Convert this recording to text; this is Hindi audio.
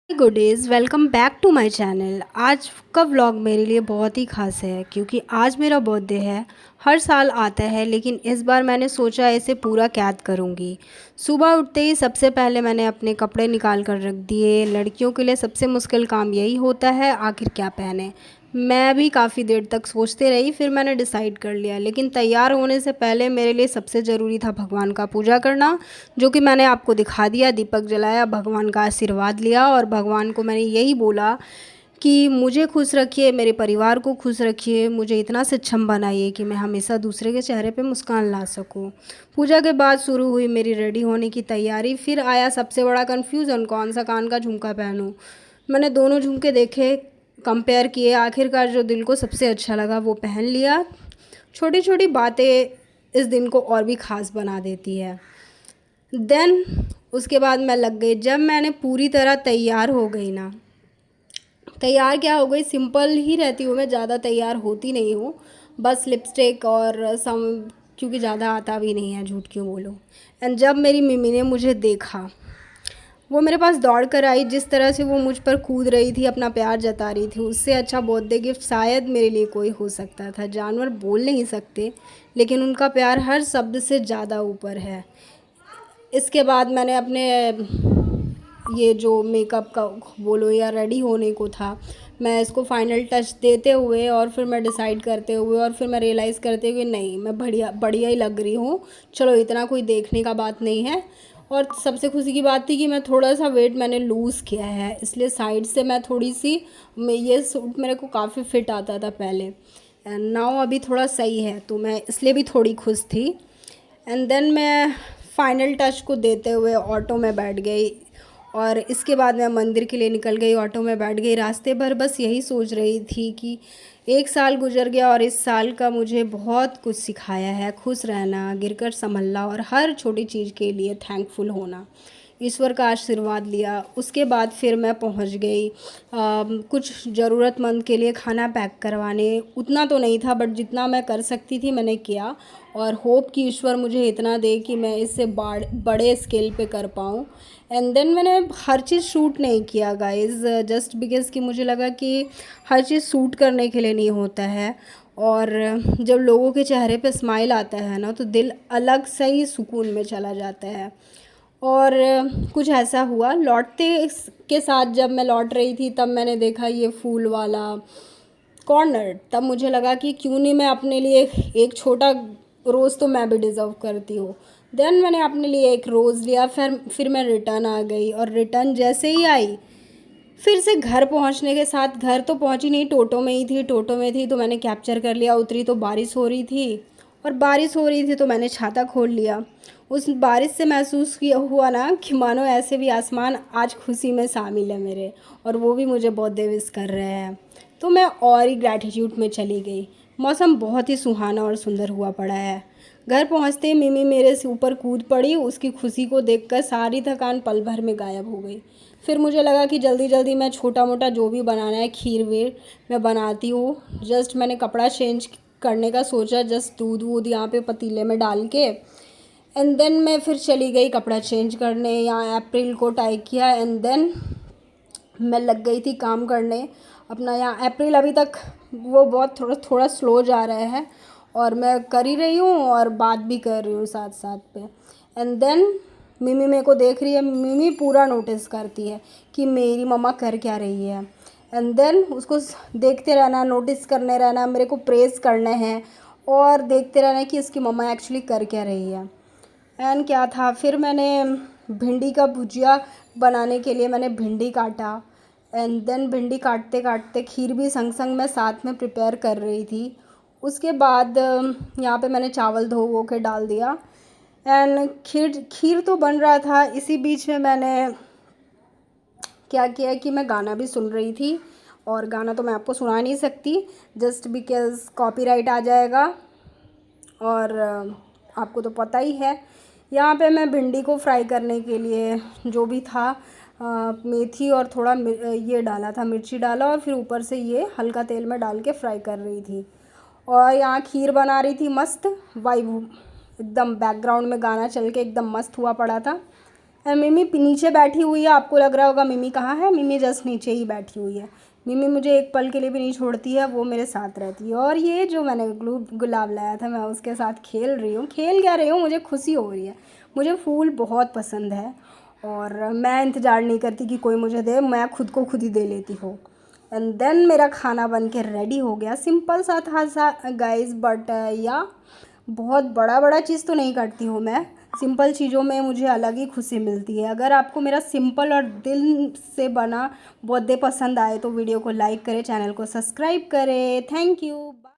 Good days welcome back to my channel. आज का व्लॉग मेरे लिए बहुत ही ख़ास है क्योंकि आज मेरा बर्थडे है। हर साल आता है लेकिन इस बार मैंने सोचा इसे पूरा कैद करूँगी। सुबह उठते ही सबसे पहले मैंने अपने कपड़े निकाल कर रख दिए। लड़कियों के लिए सबसे मुश्किल काम यही होता है, आखिर क्या पहने। मैं भी काफ़ी देर तक सोचते रही, फिर मैंने डिसाइड कर लिया। लेकिन तैयार होने से पहले मेरे लिए सबसे ज़रूरी था भगवान का पूजा करना, जो कि मैंने आपको दिखा दिया। दीपक जलाया, भगवान का आशीर्वाद लिया और भगवान को मैंने यही बोला कि मुझे खुश रखिए, मेरे परिवार को खुश रखिए, मुझे इतना सक्षम बनाइए कि मैं हमेशा दूसरे के चेहरे पे मुस्कान ला सकूं। पूजा के बाद शुरू हुई मेरी रेडी होने की तैयारी। फिर आया सबसे बड़ा कन्फ्यूज़न, कौन सा कान का झुमका पहनूं। मैंने दोनों झुमके देखे, कंपेयर किए, आखिरकार जो दिल को सबसे अच्छा लगा वो पहन लिया। छोटी छोटी बातें इस दिन को और भी ख़ास बना देती है। देन उसके बाद मैं लग गई। जब मैंने पूरी तरह तैयार हो गई ना, तैयार क्या हो गई, सिंपल ही रहती हूँ मैं, ज़्यादा तैयार होती नहीं हूँ। बस लिपस्टिक और सम, क्योंकि ज़्यादा आता भी नहीं है, झूठ क्यों बोलूँ। एंड जब मेरी मिमी ने मुझे देखा, वो मेरे पास दौड़ कर आई। जिस तरह से वो मुझ पर कूद रही थी, अपना प्यार जता रही थी, उससे अच्छा बर्थडे गिफ्ट शायद मेरे लिए कोई हो सकता था। जानवर बोल नहीं सकते, लेकिन उनका प्यार हर शब्द से ज़्यादा ऊपर है। इसके बाद मैंने अपने ये जो मेकअप का बोलो या रेडी होने को था, मैं इसको फाइनल टच देते हुए और फिर मैं डिसाइड करते हुए और फिर मैं रियलाइज़ करते हुए, नहीं मैं बढ़िया बढ़िया ही लग रही हूँ, चलो इतना कोई देखने का बात नहीं है। और सबसे खुशी की बात थी कि मैं थोड़ा सा वेट मैंने लूज़ किया है, इसलिए साइड से मैं थोड़ी सी, ये सूट मेरे को काफ़ी फिट आता था पहले, एंड नाउ अभी थोड़ा सही है, तो मैं इसलिए भी थोड़ी खुश थी। एंड देन मैं फाइनल टच को देते हुए ऑटो में बैठ गई और इसके बाद मैं मंदिर के लिए निकल गई। ऑटो में बैठ गई, रास्ते भर बस यही सोच रही थी कि एक साल गुजर गया और इस साल का मुझे बहुत कुछ सिखाया है। खुश रहना, गिरकर संभलना और हर छोटी चीज़ के लिए थैंकफुल होना, ईश्वर का आशीर्वाद लिया। उसके बाद फिर मैं पहुंच गई कुछ ज़रूरतमंद के लिए खाना पैक करवाने। उतना तो नहीं था, बट जितना मैं कर सकती थी मैंने किया, और होप कि ईश्वर मुझे इतना दे कि मैं इससे बड़े स्केल पे कर पाऊँ। एंड देन मैंने हर चीज़ शूट नहीं किया गाइस, जस्ट बिकॉज़ कि मुझे लगा कि हर चीज़ शूट करने के लिए नहीं होता है। और जब लोगों के चेहरे पे स्माइल आता है ना, तो दिल अलग से ही सुकून में चला जाता है। और कुछ ऐसा हुआ, के साथ जब मैं लौट रही थी तब मैंने देखा ये फूल वाला कॉर्नर। तब मुझे लगा कि क्यों नहीं मैं अपने लिए एक छोटा रोज़, तो मैं भी डिज़र्व करती हूँ। देन मैंने अपने लिए एक रोज़ लिया। फिर मैं रिटर्न आ गई, और रिटर्न जैसे ही आई, फिर से घर पहुंचने के साथ, घर तो पहुंची नहीं, टोटो में ही थी। टोटो में थी तो मैंने कैप्चर कर लिया। उतरी तो बारिश हो रही थी, और बारिश हो रही थी तो मैंने छाता खोल लिया। उस बारिश से महसूस किया हुआ ना कि मानो ऐसे भी आसमान आज खुशी में शामिल है मेरे, और वो भी मुझे बर्थडे विश कर रहे हैं। तो मैं और ही ग्रैटिट्यूड में चली गई। मौसम बहुत ही सुहाना और सुंदर हुआ पड़ा है। घर पहुंचते ही मिमी मेरे से ऊपर कूद पड़ी। उसकी खुशी को देखकर सारी थकान पल भर में गायब हो गई। फिर मुझे लगा कि जल्दी जल्दी मैं छोटा मोटा जो भी बनाना है, खीर वीर मैं बनाती हूँ। जस्ट मैंने कपड़ा चेंज करने का सोचा, जस्ट दूध वूध यहाँ पे पतीले में डाल के। एंड देन मैं फिर चली गई कपड़ा चेंज करने, यहाँ अप्रैल को टाई किया। एंड देन मैं लग गई थी काम करने अपना। यहाँ अप्रैल अभी तक वो बहुत थोड़ा थोड़ा स्लो जा रहा है, और मैं कर ही रही हूँ और बात भी कर रही हूँ साथ साथ पे। एंड देन मिमी मेरे को देख रही है। मिमी पूरा नोटिस करती है कि मेरी मम्मा कर क्या रही है। एंड देन उसको देखते रहना, नोटिस करने रहना, मेरे को प्रेस करने हैं और देखते रहना कि इसकी मम्मा एक्चुअली कर क्या रही है। एंड क्या था, फिर मैंने भिंडी का भुजिया बनाने के लिए मैंने भिंडी काटा। एंड देन भिंडी काटते काटते खीर भी संग संग मैं साथ में प्रिपेयर कर रही थी। उसके बाद यहाँ पे मैंने चावल धो वो के डाल दिया। एंड खीर खीर तो बन रहा था। इसी बीच में मैंने क्या किया कि मैं गाना भी सुन रही थी, और गाना तो मैं आपको सुना नहीं सकती जस्ट बिकॉज़ कॉपीराइट आ जाएगा, और आपको तो पता ही है। यहाँ पे मैं भिंडी को फ्राई करने के लिए जो भी था, मेथी और थोड़ा ये डाला था, मिर्ची डाला, और फिर ऊपर से ये हल्का तेल में डाल के फ्राई कर रही थी। और यहाँ खीर बना रही थी, मस्त वाइब एकदम बैकग्राउंड में गाना चल के एकदम मस्त हुआ पड़ा था। मिमी नीचे बैठी हुई है, आपको लग रहा होगा मिमी कहाँ है, मिमी जस्ट नीचे ही बैठी हुई है। मिमी मुझे एक पल के लिए भी नहीं छोड़ती है, वो मेरे साथ रहती है। और ये जो मैंने गुलाब लाया था, मैं उसके साथ खेल रही हूँ। खेल क्या रही हूँ, मुझे खुशी हो रही है। मुझे फूल बहुत पसंद है और मैं इंतज़ार नहीं करती कि कोई मुझे दे, मैं खुद को खुद ही दे लेती हूँ। एंड देन मेरा खाना बन के रेडी हो गया। सिंपल सा था गाइस, बट या बहुत बड़ा बड़ा चीज़ तो नहीं करती हूँ मैं। सिंपल चीज़ों में मुझे अलग ही खुशी मिलती है। अगर आपको मेरा सिंपल और दिल से बना बर्थडे पसंद आए तो वीडियो को लाइक करें, चैनल को सब्सक्राइब करें। Thank you.